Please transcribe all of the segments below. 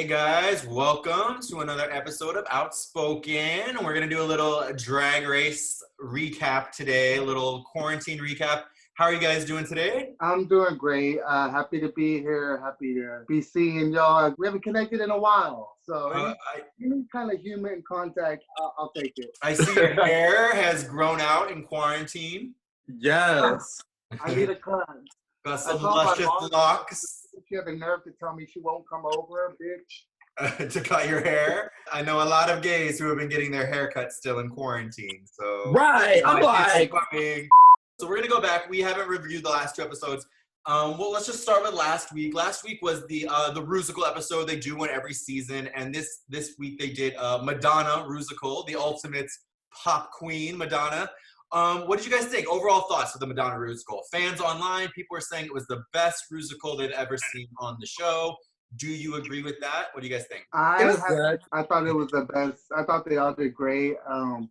Hey guys, welcome to another episode of Outspoken. We're going to do a little drag race recap today, a little quarantine recap. How are you guys doing today? I'm doing great. Happy to be here. Happy to be seeing y'all. We haven't connected in a while. So any kind of human contact, I'll take it. I see your hair has grown out in quarantine. Yes. I need a cut. Got some luscious locks. She had the nerve to tell me she won't come over, bitch. To cut your hair. I know a lot of gays who have been getting their haircuts still in quarantine. So Right. I'm like, so we're gonna go back. We haven't reviewed the last two episodes. Well, let's just start with last week. Last week was the Rusical episode. They do one every season, and this week they did Madonna Rusical, the ultimate pop queen, Madonna. What did you guys think? Overall thoughts of the Madonna Rusical? Fans online, people were saying it was the best Rusical they'd ever seen on the show. Do you agree with that? What do you guys think? I thought it was the best. I thought they all did great.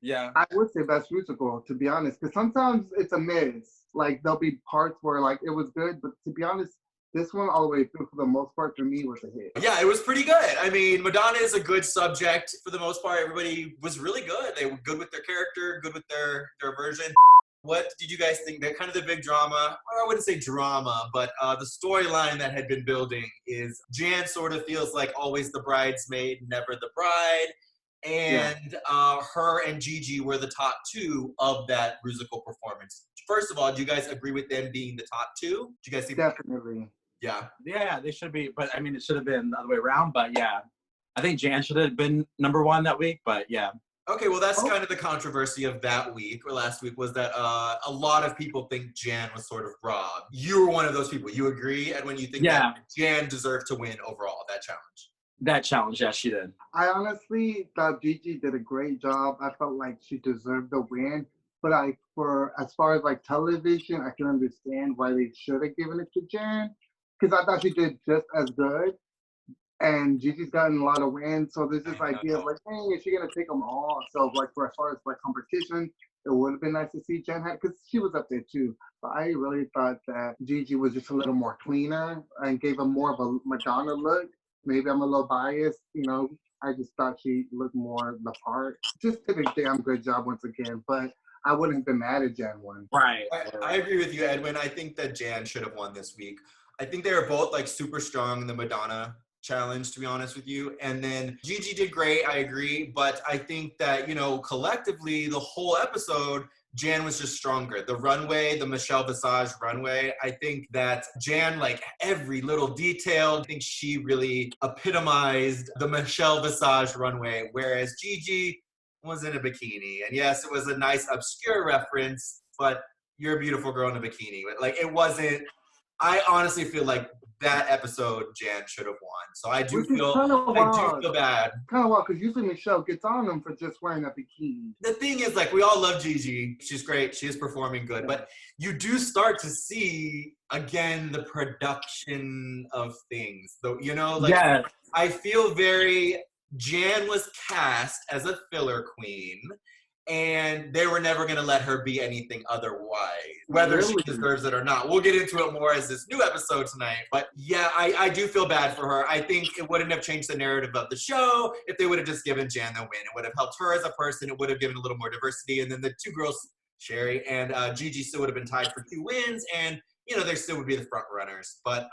yeah. I would say best musical, to be honest, because sometimes it's a miss. Like, there'll be parts where, like, it was good, but to be honest, this one all the way through, for the most part, for me, was a hit. Yeah, it was pretty good. I mean, Madonna is a good subject. For the most part, everybody was really good. They were good with their character, good with their version. What did you guys think? That kind of the big drama, or I wouldn't say drama, but the storyline that had been building is Jan sort of feels like always the bridesmaid, never the bride. And her and Gigi were the top two of that Rusical performance. First of all, do you guys agree with them being the top two? Do you guys see? Definitely. Yeah. Yeah, they should be. But I mean, it should have been the other way around. But yeah, I think Jan should have been number one that week. But yeah. Okay, well, that's kind of the controversy of that week, or last week, was that a lot of people think Jan was sort of robbed. You were one of those people. You agree? And when you think that Jan deserved to win overall, that challenge? That challenge, yeah, she did. I honestly thought Gigi did a great job. I felt like she deserved the win. But as far as like television, I can understand why they should have given it to Jan, because I thought she did just as good. And Gigi's gotten a lot of wins, so there's this idea of like, hey, is she gonna take them all? So like, for as far as like competition, it would have been nice to see Jen because she was up there too. But I really thought that Gigi was just a little more cleaner and gave her more of a Madonna look. Maybe I'm a little biased, you know. I just thought she looked more the part. Just did a damn good job once again, but I wouldn't have been mad at Jan won. Right. I agree with you, Edwin. I think that Jan should have won this week. I think they were both like super strong in the Madonna challenge, to be honest with you. And then Gigi did great, I agree. But I think that, you know, collectively, the whole episode, Jan was just stronger. The runway, the Michelle Visage runway, I think that Jan, like every little detail, I think she really epitomized the Michelle Visage runway, whereas Gigi was in a bikini. And yes, it was a nice obscure reference, but you're a beautiful girl in a bikini. But like, it wasn't, I honestly feel like that episode Jan should have won. So I do feel bad. Kind of wild, because usually Michelle gets on them for just wearing a bikini. The thing is, like, we all love Gigi. She's great. She is performing good. But you do start to see, again, the production of things. So, you know, like, I feel Jan was cast as a filler queen, and they were never going to let her be anything otherwise, whether she deserves it or not. We'll get into it more as this new episode tonight. But yeah, I do feel bad for her. I think it wouldn't have changed the narrative of the show if they would have just given Jan the win. It would have helped her as a person. It would have given a little more diversity. And then the two girls, Sherry and Gigi, still would have been tied for 2 wins. And, you know, they still would be the front runners. But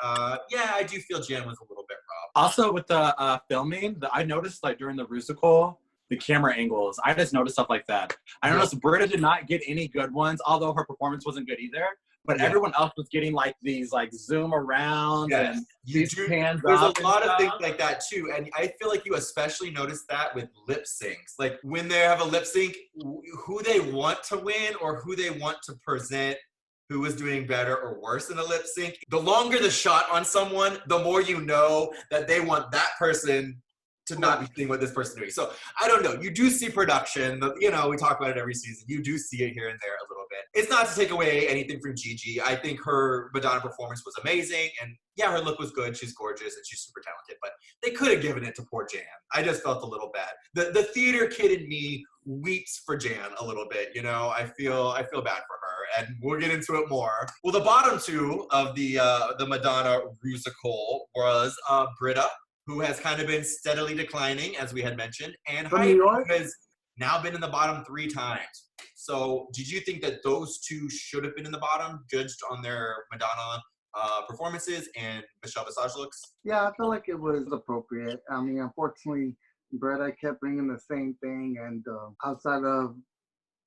yeah, I do feel Jan was a little bit robbed. Also with the filming, I noticed like during the Rusical, the camera angles. I just noticed stuff like that. I noticed Britta did not get any good ones, although her performance wasn't good either. But everyone else was getting like these like zoom around and these hands There's up. There's a lot of things like that too. And I feel like you especially notice that with lip syncs. Like when they have a lip sync, who they want to win or who they want to present who is doing better or worse in a lip sync. The longer the shot on someone, the more you know that they want that person to not be seeing what this person is doing. So I don't know. You do see production. You know, we talk about it every season. You do see it here and there a little bit. It's not to take away anything from Gigi. I think her Madonna performance was amazing. And yeah, her look was good. She's gorgeous and she's super talented. But they could have given it to poor Jan. I just felt a little bad. The theater kid in me weeps for Jan a little bit. You know, I feel bad for her. And we'll get into it more. Well, the bottom two of the Madonna Rusical was Britta, who has kind of been steadily declining, as we had mentioned, and From New Heidi, York? who has now been in the bottom 3 times. So did you think that those two should have been in the bottom, judged on their Madonna performances and Michelle Visage looks? Yeah, I feel like it was appropriate. I mean, unfortunately, Bretta kept bringing the same thing, and outside of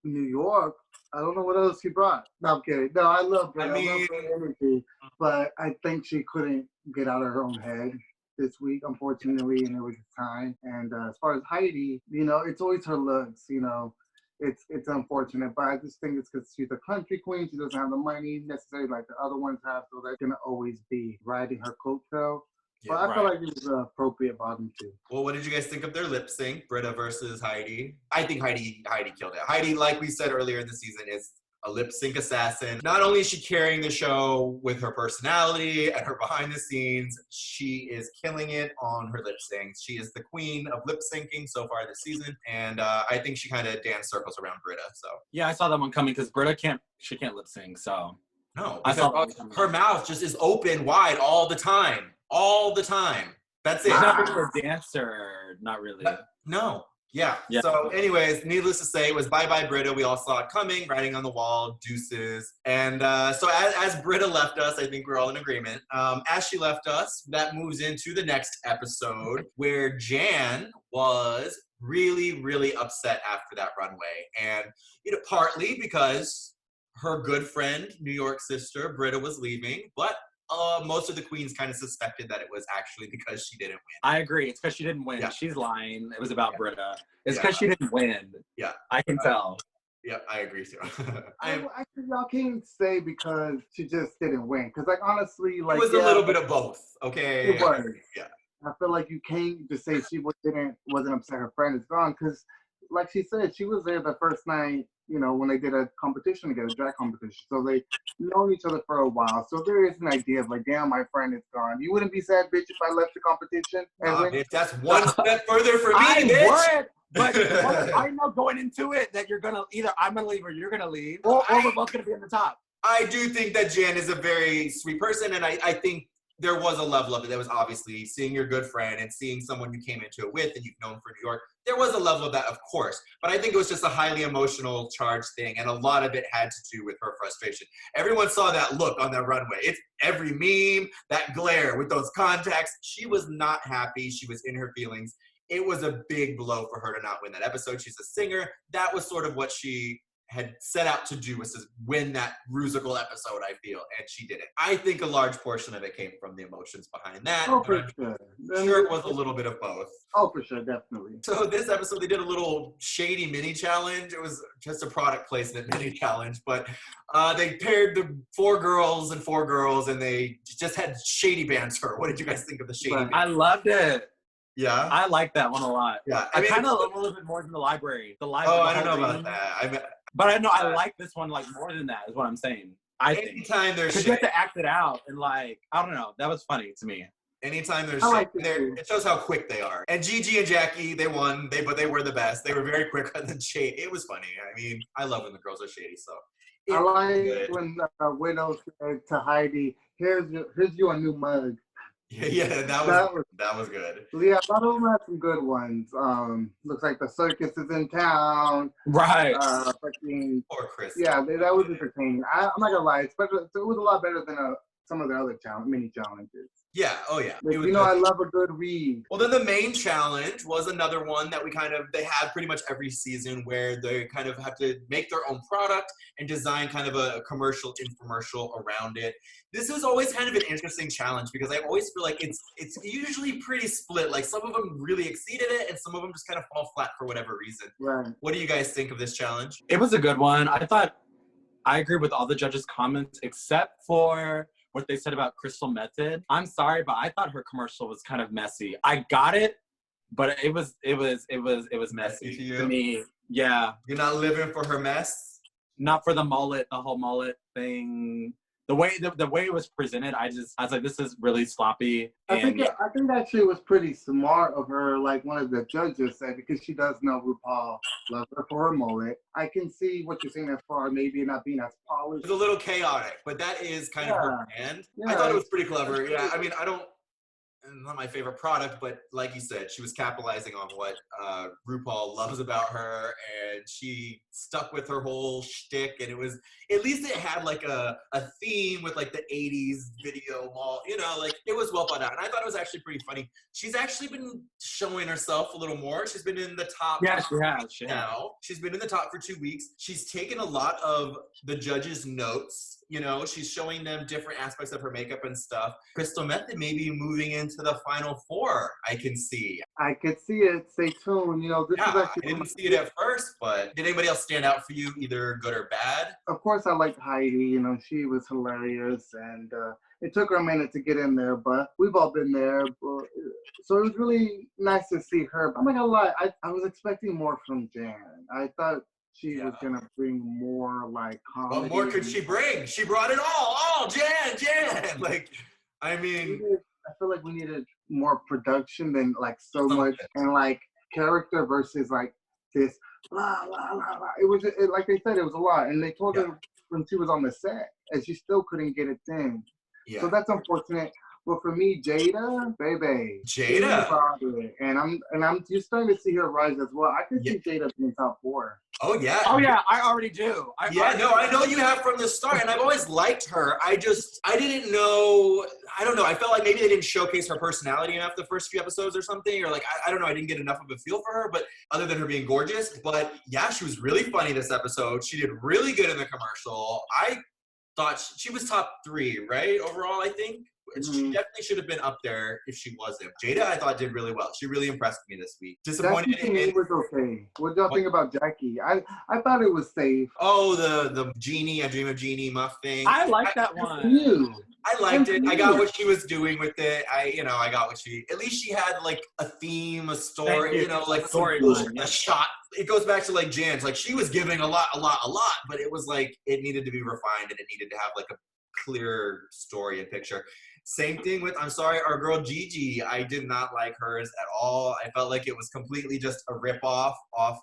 New York, I don't know what else she brought. No, I'm kidding. No, I love Bretta. I love her energy, but I think she couldn't get out of her own head this week, unfortunately, and it was time. And as far as Heidi, it's always her looks. It's unfortunate, but I just think it's because she's a country queen. She doesn't have the money necessarily like the other ones have, so they're gonna always be riding her coattail. Yeah, but I feel like it was an appropriate bottom 2. Well, what did you guys think of their lip sync, Britta versus Heidi? I think Heidi killed it. Heidi, like we said earlier in the season, is a lip sync assassin. Not only is she carrying the show with her personality and her behind the scenes, she is killing it on her lip syncs. She is the queen of lip syncing so far this season, and I think she kind of danced circles around Britta. So yeah, I saw that one coming because Britta can't lip sync. So no, I saw her mouth just is open wide all the time. All the time. That's it. She's not really a dancer, not really. No. Yeah. So anyways, needless to say, it was bye-bye Britta. We all saw it coming, writing on the wall, deuces. And so as Britta left us, I think we're all in agreement. As she left us, that moves into the next episode where Jan was really, really upset after that runway. And, partly because her good friend, New York sister, Britta, was leaving, but most of the queens kind of suspected that it was actually because she didn't win. I agree. It's because she didn't win. Yeah. She's lying. It was about Britta. It's because she didn't win. Yeah. I can tell. Yeah, I agree too. Actually, y'all can't say because she just didn't win. Because, honestly, it was a little bit of both, okay? It was. Yeah. I feel like you can't just say she wasn't upset her friend is gone. Because, like she said, she was there the first night, when they did a competition together, drag competition. So they known each other for a while. So there is an idea of like, damn, my friend is gone. You wouldn't be sad, bitch, if I left the competition. Bitch, that's one step further for me, bitch. Would, but I know going into it that you're gonna I'm gonna leave or you're gonna leave, or we're both gonna be in the top. I do think that Jan is a very sweet person, and I think there was a level of it that was obviously seeing your good friend and seeing someone you came into it with and you've known for New York. There was a level of that, of course, but I think it was just a highly emotional charged thing, and a lot of it had to do with her frustration. Everyone saw that look on that runway. It's every meme, that glare with those contacts. She was not happy. She was in her feelings. It was a big blow for her to not win that episode. She's a singer. That was sort of what she had set out to do, was to win that Rusical episode, I feel, and she didn't. I think a large portion of it came from the emotions behind that. Oh, for sure. Sure, it was a little bit of both. Oh, for sure, definitely. So this episode, they did a little shady mini challenge. It was just a product placement mini challenge, but they paired the 4 girls, and they just had shady banter. What did you guys think of the shady banter? I loved it. Yeah? I liked that one a lot. Yeah. I kind of a little bit more than the library. Oh, I don't know about that. But I know I like this one like more than that is what I'm saying. Anytime there's shade, you have to act it out and I don't know. That was funny to me. Anytime there's shade, it shows how quick they are. And Gigi and Jackie, they won. But they were the best. They were very quick on the shade. It was funny. I mean, I love when the girls are shady. So I like when Widow said to Heidi, "Here's you a new mug." Yeah, that was good. Yeah, a lot of them had some good ones. Looks like the circus is in town. Right. Poor Chris. Yeah, that was entertaining. I'm not gonna lie, it was a lot better than some of the other mini challenges. Yeah, oh yeah. I love a good read. Well, then the main challenge was another one that they have pretty much every season, where they kind of have to make their own product and design kind of a commercial, infomercial around it. This is always kind of an interesting challenge because I always feel like it's usually pretty split. Like some of them really exceeded it and some of them just kind of fall flat for whatever reason. Right. What do you guys think of this challenge? It was a good one. I agree with all the judges' comments except for what they said about Crystal Method. I'm sorry, but I thought her commercial was kind of messy. I got it, but it was messy to you? To me. Yeah. You're not living for her mess? Not for the mullet, the whole mullet thing. The way it was presented, I was like, this is really sloppy. I think actually it was pretty smart of her, like one of the judges said, because she does know RuPaul loves her for her mullet. I can see what you're saying as far as maybe not being as polished. It's a little chaotic, but that is kind of her brand. Yeah. I thought it was pretty clever. Yeah, I mean, not my favorite product, but like you said, she was capitalizing on what RuPaul loves about her, and she stuck with her whole shtick, and it was, at least it had like a theme with like the 80s video mall, you know, like it was well thought out, and I thought it was actually pretty funny. She's actually been showing herself a little more. She's been in the top. Yeah, she has. Now she's been in the top for 2 weeks. She's taken a lot of the judges' notes. You know, she's showing them different aspects of her makeup and stuff. Crystal Method may be moving into the final 4, I can see. I could see it. Stay tuned. You know, this is Yeah, actually. I didn't see it at first, but did anybody else stand out for you, either good or bad? Of course, I liked Heidi. You know, she was hilarious, and it took her a minute to get in there, but we've all been there. But, so it was really nice to see her. I'm not gonna lie, I was expecting more from Jan. I thought she was gonna bring more like comedy. What more could she bring? She brought it all. Jan. Like, I mean, I feel like we needed more production than like so much, and like character versus like this blah blah blah blah. It was like they said, it was a lot, and they told her when she was on the set, and she still couldn't get it in. Yeah. So that's unfortunate. But for me, Jada, baby, and I'm just starting to see her rise as well. I could see Jada being top 4. Oh yeah. Oh yeah, I already do. I know you have from the start, and I've always liked her. I didn't know. I don't know. I felt like maybe they didn't showcase her personality enough the first few episodes or something, or like I don't know. I didn't get enough of a feel for her, but other than her being gorgeous. But yeah, she was really funny this episode. She did really good in the commercial. I thought she was top 3, right? Overall, I think. She definitely should have been up there if she wasn't. Jada, I thought, did really well. She really impressed me this week. Disappointed in it was okay. What do y'all think about Jackie? I thought it was safe. Oh, the Genie, I Dream of Genie muff thing. I like that one. I liked it. I got what she was doing with it. I got what at least she had like a theme, a story, you know, like a shot. It goes back to like Jan's. Like she was giving a lot, but it was like it needed to be refined and it needed to have like a clear story and picture. Same thing with, I'm sorry, our girl Gigi. I did not like hers at all. I felt like it was completely just a ripoff of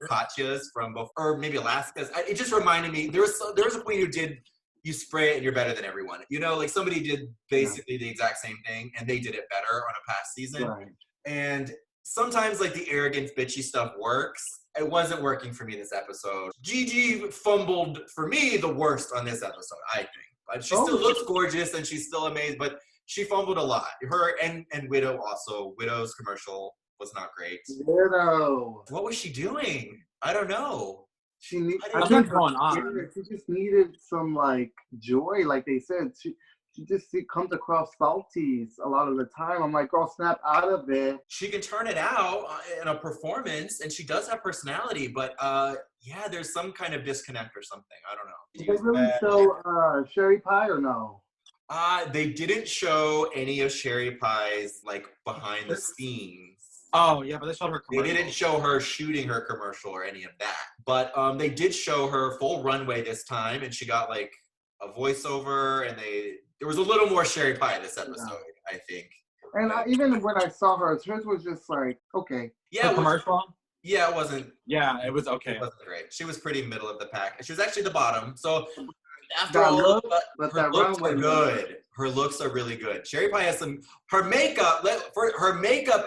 Katya's from both, or maybe Alaska's. It just reminded me, there was a queen who did, you spray it and you're better than everyone. You know, like somebody did basically the exact same thing and they did it better on a past season. Right. And sometimes like the arrogant, bitchy stuff works. It wasn't working for me this episode. Gigi fumbled for me the worst on this episode, I think. She still looks gorgeous and she's still amazing, but she fumbled a lot. Her and Widow also. Widow's commercial was not great. Widow. What was she doing? I don't know. What's going on? She just needed some like joy, like they said. She comes across salty a lot of the time. I'm like, girl, snap out of it. She can turn it out in a performance, and she does have personality, but yeah, there's some kind of disconnect or something. I don't know. Did they really show Sherry Pie or no? They didn't show any of Sherry Pie's like behind the scenes. Oh yeah, but they showed her commercial. They didn't show her shooting her commercial or any of that. But they did show her full runway this time, and she got like a voiceover, and there was a little more Sherry Pie this episode, I think. And even when I saw hers was just like, okay. Yeah, the commercial? Yeah, it wasn't. Yeah, it was okay. It wasn't great. She was pretty middle of the pack. She was actually the bottom. So after that all, her looks are good. Her looks are really good. Sherry Pie has some. Her makeup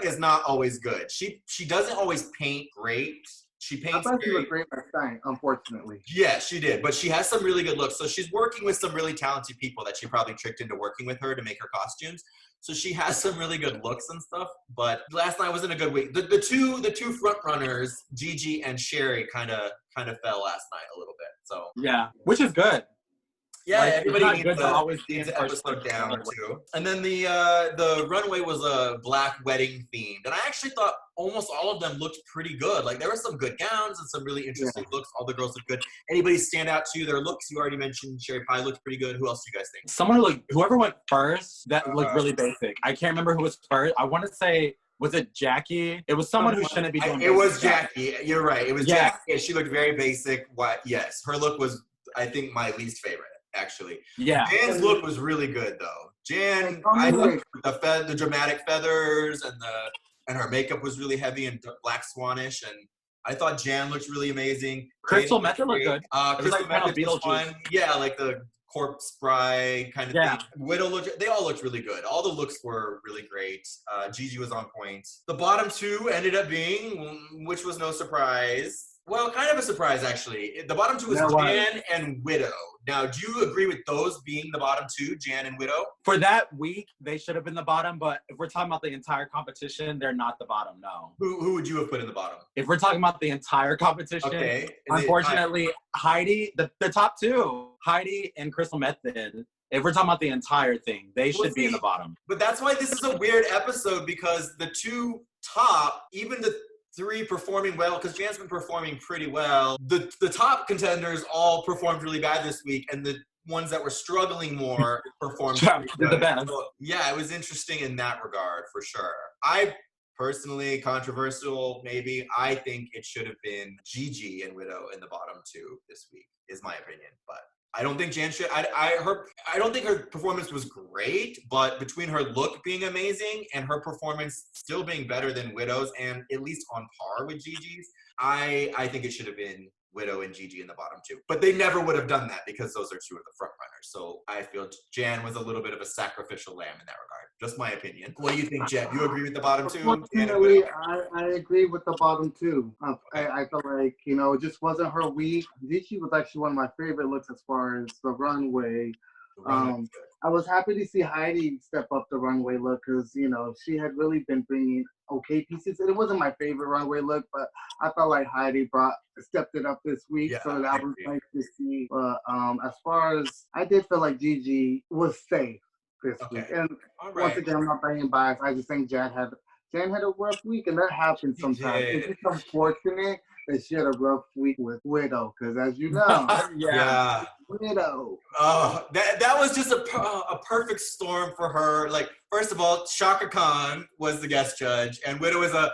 is not always good. She doesn't always paint great. She paints. I thought she was great last time, unfortunately. Yeah, she did, but she has some really good looks. So she's working with some really talented people that she probably tricked into working with her to make her costumes. So she has some really good looks and stuff. But last night wasn't a good week. The two front runners, Gigi and Sherry, kind of fell last night a little bit. So yeah, which is good. Yeah, like, everybody needs to episode down or two. And then the runway was a black wedding themed. And I actually thought almost all of them looked pretty good. Like there were some good gowns and some really interesting looks. All the girls looked good. Anybody stand out to you? Their looks, you already mentioned Sherry Pie looked pretty good. Who else do you guys think? Someone whoever went first, that looked really basic. I can't remember who was first. I want to say, was it Jackie? It was someone who shouldn't be doing it. It was Jackie. You're right. It was Jackie. Yeah, she looked very basic. Yes, her look was, I think, my least favorite. Actually, Jan's look was really good though. Jan, I liked the dramatic feathers and her makeup was really heavy and black swanish, and I thought Jan looked really amazing. Crystal Method looked good. Crystal Method was fun. Yeah, like the corpse bride kind of thing. Widow looked, they all looked really good. All the looks were really great. Gigi was on point. The bottom two ended up being, which was no surprise. Well, kind of a surprise, actually. The bottom two was Jan and Widow. Now, do you agree with those being the bottom two, Jan and Widow? For that week, they should have been the bottom, but if we're talking about the entire competition, they're not the bottom, no. Who would you have put in the bottom? If we're talking about the entire competition, unfortunately, Heidi, the top two, Heidi and Crystal Method, if we're talking about the entire thing, they should be in the bottom. But that's why this is a weird episode, because the two top, even the three performing well, because Jan's been performing pretty well. The top contenders all performed really bad this week, and the ones that were struggling more performed the best. So, yeah, it was interesting in that regard, for sure. I personally, controversial maybe, I think it should have been Gigi and Widow in the bottom two this week, is my opinion. But I don't think Jan should. I don't think her performance was great, but between her look being amazing and her performance still being better than Widow's and at least on par with Gigi's, I think it should have been Widow and Gigi in the bottom two. But they never would have done that because those are two of the front runners. So I feel Jan was a little bit of a sacrificial lamb in that regard. Just my opinion. What do you think, Jeb? You agree with the bottom two? Unfortunately, I agree with the bottom two. I feel like, it just wasn't her week. Gigi was actually one of my favorite looks as far as the runway. I was happy to see Heidi step up the runway look because, she had really been bringing okay pieces. And it wasn't my favorite runway look, but I felt like Heidi stepped it up this week. Yeah, so that was nice to see. But as far as, I did feel like Gigi was safe this week. And once again, I'm not being biased. I just think Jan had a rough week, and that happens sometimes. It's just unfortunate that she had a rough week with Widow, because as you know, Widow. Oh, that was just a perfect storm for her. Like, first of all, Shaka Khan was the guest judge, and Widow is a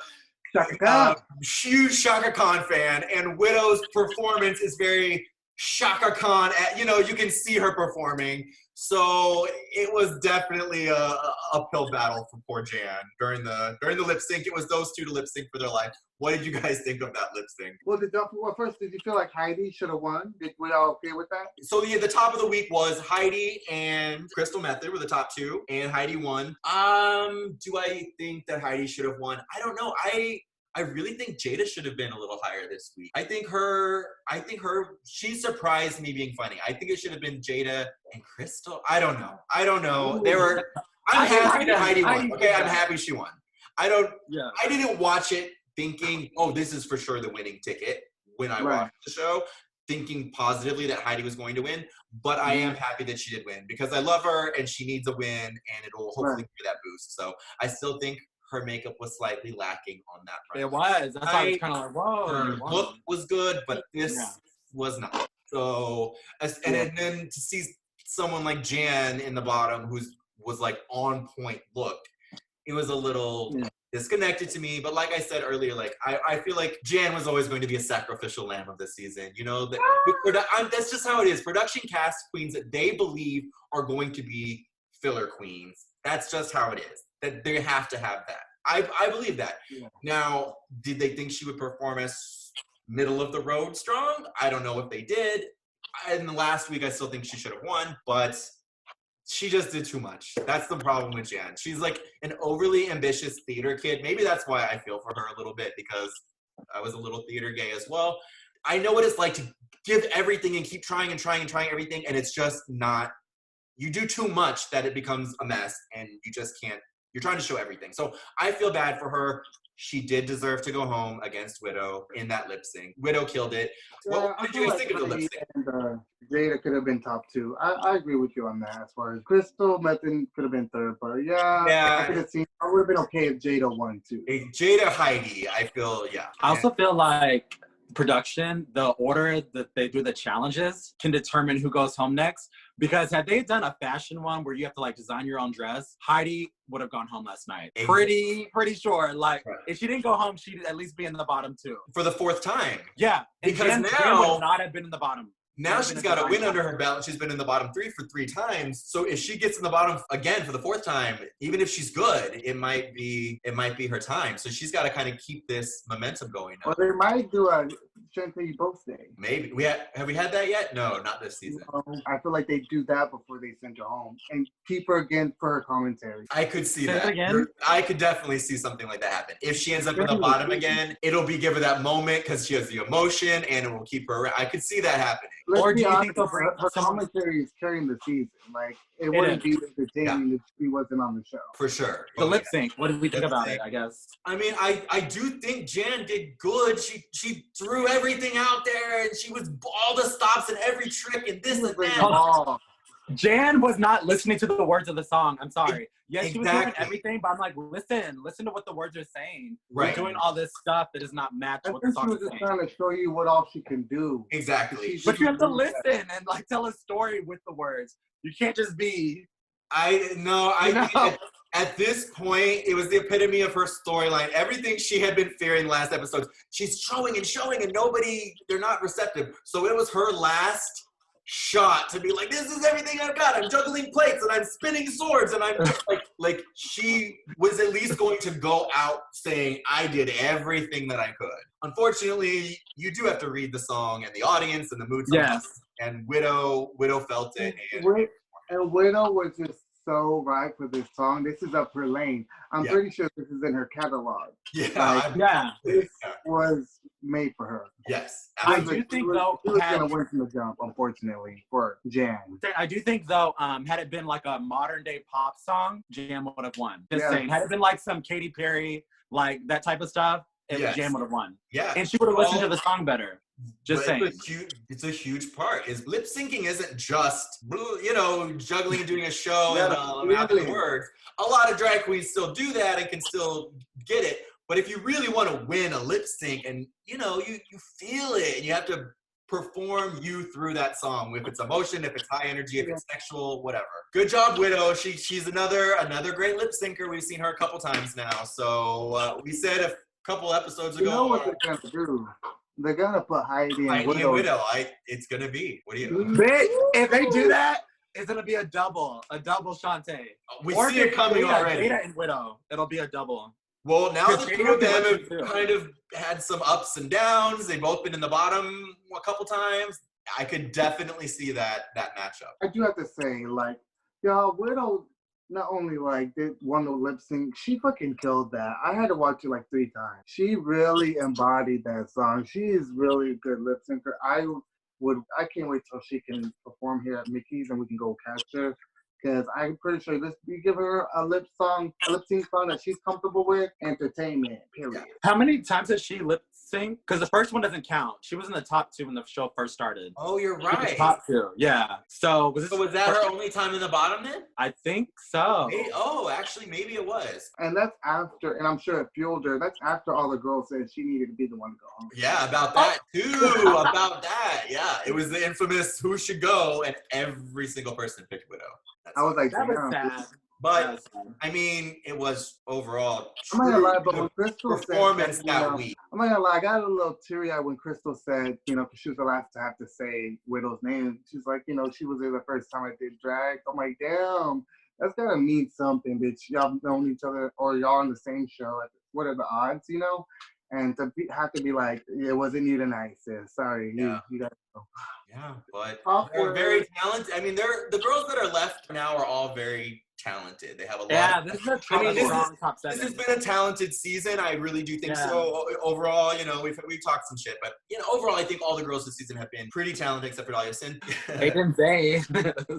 huge Shaka Khan fan, and Widow's performance is very Shaka Khan. You can see her performing. So it was definitely a uphill battle for poor Jan during the lip sync. It was those two to lip sync for their life. What did you guys think of that lip sync? Well, first, did you feel like Heidi should have won? Were y'all okay with that? So the top of the week was Heidi and Crystal Method were the top two, and Heidi won. Do I think that Heidi should have won? I don't know. I really think Jada should have been a little higher this week. I think she surprised me being funny. I think it should have been Jada and Crystal. I don't know. I'm happy that Heidi won. Okay, I'm happy she won. I didn't watch it thinking, oh, this is for sure the winning ticket when I watched the show, thinking positively that Heidi was going to win. But I am happy that she did win because I love her and she needs a win and it will hopefully give that boost. So I still think her makeup was slightly lacking on that front. It was. That's why I was kind of like, whoa. Her look was good, but this was not. So, and then to see someone like Jan in the bottom was like on point look, it was a little disconnected to me. But like I said earlier, like I feel like Jan was always going to be a sacrificial lamb of this season. That's just how it is. Production cast queens that they believe are going to be filler queens. That's just how it is. That they have to have that. I believe that. Yeah. Now, did they think she would perform as middle of the road strong? I don't know if they did. In the last week, I still think she should have won, but she just did too much. That's the problem with Jan. She's like an overly ambitious theater kid. Maybe that's why I feel for her a little bit, because I was a little theater gay as well. I know what it's like to give everything and keep trying and trying and trying everything, and it's just not. You do too much that it becomes a mess, and you just can't. You're trying to show everything. So I feel bad for her. She did deserve to go home against Widow in that lip sync. Widow killed it. What did you guys think of the lip sync? And Jada could have been top two. I agree with you on that as far as Crystal Method could have been third. But I could have seen. I would have been okay if Jada won too. Jada Heidi, I feel, I also feel like production, the order that they do the challenges can determine who goes home next. Because had they done a fashion one where you have to like design your own dress, Heidi would have gone home last night. Pretty sure. Like if she didn't go home, she'd at least be in the bottom two. For the fourth time. Yeah. Because Jan now would not have been in the bottom. Now she's got a win under her belt. She's been in the bottom 3 for 3 times. So if she gets in the bottom again for the 4th time, even if she's good, it might be her time. So she's got to kind of keep this momentum going. Well, they might do a Strength You Both Day. Maybe have we had that yet? No, not this season. No, I feel like they do that before they send her home and keep her again for her commentary. I could see Say that. it again? I could definitely see something like that happen. If she ends up in the bottom again, it'll give her that moment because she has the emotion and it will keep her around. I could see that happening. Or do you think they'll bring her commentary is carrying the season? Like, it wouldn't be entertaining if she wasn't on the show. For sure. The lip sync. What did we think about it, I guess? I mean, I do think Jan did good. She threw everything out there and she was all the stops and every trick and this and that. Jan was not listening to the words of the song. I'm sorry. Yes, Exactly. she was doing everything, but I'm like, listen to what the words are saying. Right. We're doing all this stuff that does not match what the song is saying. She was just trying to show you what all she can do. Exactly. But you have to listen and like tell a story with the words. You can't just be. At this point, it was the epitome of her storyline. Everything she had been fearing last episodes, she's showing and they're not receptive. So it was her last shot to be like, this is everything I've got. I'm juggling plates and I'm spinning swords and I'm like she was at least going to go out saying, I did everything that I could. Unfortunately, you do have to read the song and the audience and the mood. Yes. And Widow felt it. And Widow was just so right for this song. This is up her lane. I'm pretty sure this is in her catalog. This was made for her. Yes. I do think though she was gonna win from the jump, unfortunately, for Jan. I do think though, had it been like a modern day pop song, Jan would have won. Just saying. Had it been like some Katy Perry, like that type of stuff, Jan would have won. Yeah. And she would have listened to the song better. Just saying. It's a huge part. Lip syncing isn't just, juggling and doing a show and mouthing words. A lot of drag queens still do that and can still get it. But if you really want to win a lip sync and, you feel it and you have to perform you through that song, if it's emotion, if it's high energy, if it's sexual, whatever. Good job, Widow. She's another great lip syncer. We've seen her a couple times now. So we said a couple episodes ago. You know what they're going to do? They're going to put Heidi and Widow. It's going to be. What do you? If they do that, it's going to be a double Shantae. We see it coming already. Jada and Widow. It'll be a double. Well, now the two of them have kind of had some ups and downs. They've both been in the bottom a couple times. I could definitely see that matchup. I do have to say, Widow not only did one of the lip sync, she fucking killed that. I had to watch it 3 times. She really embodied that song. She is really a good lip syncer. I can't wait till she can perform here at Mickey's and we can go catch her. Because I'm pretty sure you give her a lip sync song that she's comfortable with, entertainment, period. How many times has she lip synced? Because the first one doesn't count. She was in the top 2 when the show first started. Oh, you're right. Top 2, yeah. So was that her only time in the bottom then? I think so. Actually, maybe it was. And that's after, and I'm sure it fueled her, that's after all the girls said she needed to be the one to go home. Yeah, about that too. About that, yeah. It was the infamous who should go, and every single person picked Widow. I was like, that was sad. But I mean, it was overall. I'm not gonna lie, but when Crystal performance said that week. I'm not gonna lie, I got a little teary-eyed when Crystal said, because she was the last to have to say Widow's name. She's like, she was there the first time I did drag. I'm like, damn, that's gotta mean something, bitch. Y'all known each other, or y'all on the same show. What are the odds, And to have to be like, it wasn't you tonight, sis. Sorry, you gotta go. Yeah, but they're very talented. I mean, the girls that are left now are all very talented. They have a lot. Yeah, this is a top 7. This has been a talented season. I really do think so. Overall, we've talked some shit, but overall, I think all the girls this season have been pretty talented, except for Dahlia Sin. Aiden Zay.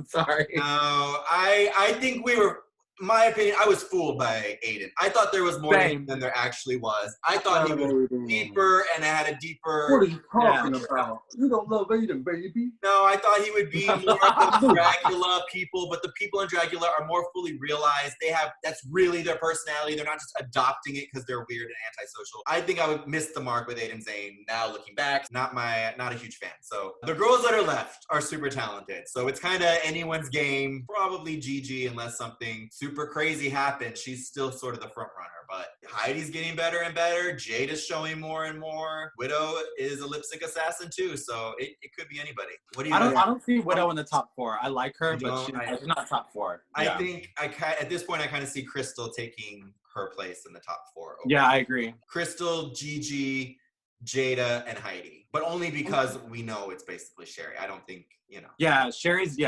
Sorry. No, I think we were. My opinion, I was fooled by Aiden. I thought there was more than there actually was. I thought he was deeper and had a deeper. What are you talking about? You don't love Aiden, baby. No, I thought he would be more of the Dragula people, but the people in Dragula are more fully realized. That's really their personality. They're not just adopting it because they're weird and antisocial. I think I would miss the mark with Aiden Zane. Now looking back, not a huge fan. So the girls that are left are super talented. So it's kind of anyone's game. Probably Gigi, unless something super crazy happened. She's still sort of the front runner, but Heidi's getting better and better. Jade is showing more and more. Widow is a lip sync assassin too, so it could be anybody. What do you? I don't see Widow in the top 4. I like her, but she's not top 4. I think at this point I kind of see Crystal taking her place in the top 4. Yeah, I agree. Crystal, Gigi, Jada, and Heidi, but only because we know it's basically Sherry. I don't think, Yeah, Sherry's,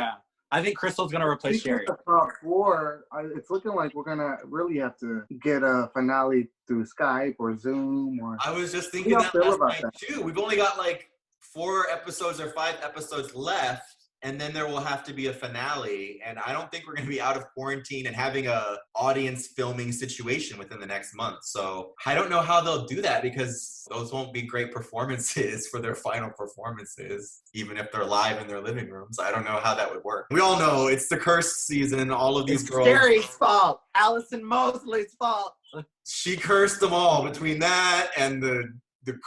I think Crystal's going to replace Sherry. The top 4, it's looking like we're going to really have to get a finale through Skype or Zoom. I was just thinking that last night too. We've only got like 4 episodes or 5 episodes left. And then there will have to be a finale. And I don't think we're going to be out of quarantine and having a audience filming situation within the next month. So I don't know how they'll do that because those won't be great performances for their final performances, even if they're live in their living rooms. I don't know how that would work. We all know it's the cursed season. All of these girls. Sherry's fault. Allison Mosley's fault. She cursed them all between that and the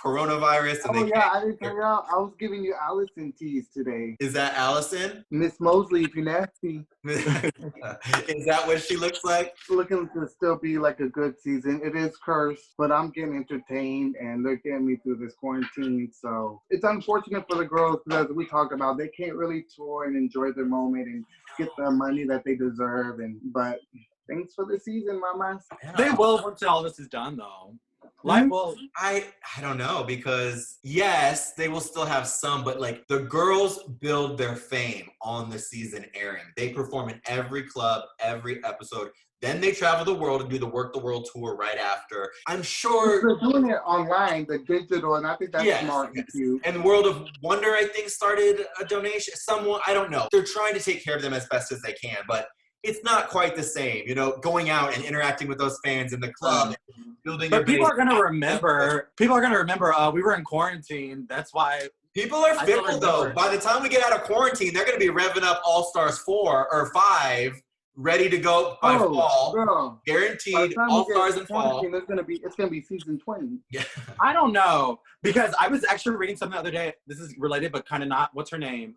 coronavirus. And I didn't tell y'all. I was giving you Allison teas today. Is that Allison? Miss Mosley, if you're nasty. Is that what she looks like? Looking to still be like a good season. It is cursed, but I'm getting entertained and they're getting me through this quarantine. So it's unfortunate for the girls because as we talked about, they can't really tour and enjoy their moment and get the money that they deserve. But thanks for the season, mamas. Yeah. They will once all this is done, though. Life will. I don't know because yes, they will still have some, but like the girls build their fame on the season airing. They perform in every club, every episode. Then they travel the world and do the Work the World tour right after. I'm sure they're doing it online, the digital, and I think that's smart and cute. And World of Wonder, I think, started a donation. Someone, I don't know. They're trying to take care of them as best as they can, but it's not quite the same, going out and interacting with those fans in the club, building their base. People are going to remember. We were in quarantine. That's why. People are fickle, though. By the time we get out of quarantine, they're going to be revving up All Stars 4 or 5, ready to go by fall. Girl. Guaranteed All Stars in fall. It's gonna be season 20. Yeah. I don't know because I was actually reading something the other day. This is related, but kind of not. What's her name?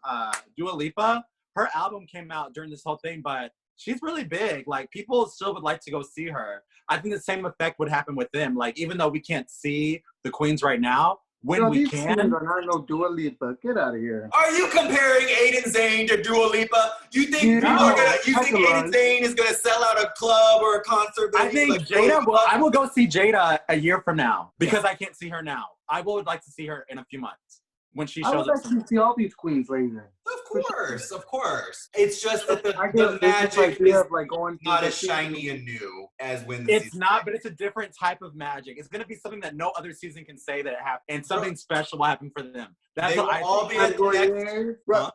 Dua Lipa. Her album came out during this whole thing, but she's really big. Like, people still would like to go see her. I think the same effect would happen with them. Like, even though we can't see the queens right now, when we can. These are not no Dua Lipa. Get out of here. Are you comparing Aiden Zane to Dua Lipa? You think Aiden Zane is gonna sell out a club or a concert? I think Jada will. I will go see Jada a year from now because I can't see her now. I would like to see her in a few months when she shows up. I would like to see all these queens later. Of course. It's just that the magic is like going not as shiny and new as when the it's not, but it's a different type of magic. It's going to be something that no other season can say that it happened, and something special will happen for them. That's what I think. Run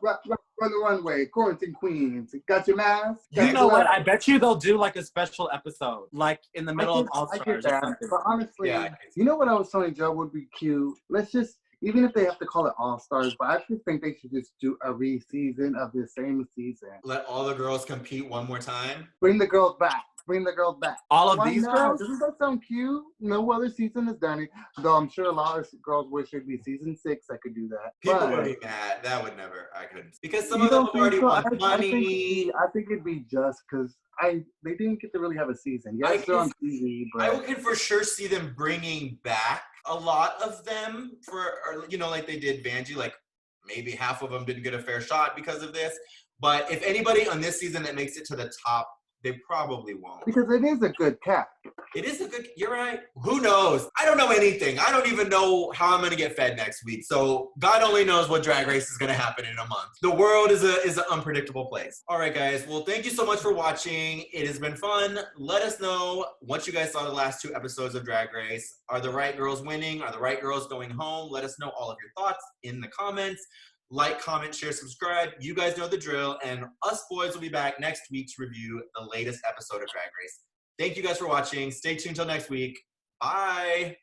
the runway, quarantine queens. Got your mask? You know what? I bet you they'll do like a special episode, like in the middle of All Stars or something. But honestly, you know what I was telling Joe would be cute? Let's just, even if they have to call it All Stars, but I just think they should just do a re-season of the same season. Let all the girls compete one more time. Bring the girls back. All of these girls? Doesn't that sound cute? No other season has done it. Though I'm sure a lot of girls wish it'd be season 6 that could do that. People would be mad. That would never. I couldn't. Because some of them have already won money. I think it'd be just because they didn't get to really have a season. Yes, they're on TV, but I can for sure see them bringing back a lot of them like they did Vanjie. Like maybe half of them didn't get a fair shot because of this. But if anybody on this season that makes it to the top, they probably won't. Because it is a good cat. You're right. Who knows? I don't know anything. I don't even know how I'm going to get fed next week. So God only knows what Drag Race is going to happen in a month. The world is an unpredictable place. All right, guys. Well, thank you so much for watching. It has been fun. Let us know what you guys saw the last 2 episodes of Drag Race. Are the right girls winning? Are the right girls going home? Let us know all of your thoughts in the comments. Like, comment, share, subscribe. You guys know the drill. And us boys will be back next week to review the latest episode of Drag Race. Thank you guys for watching. Stay tuned till next week. Bye.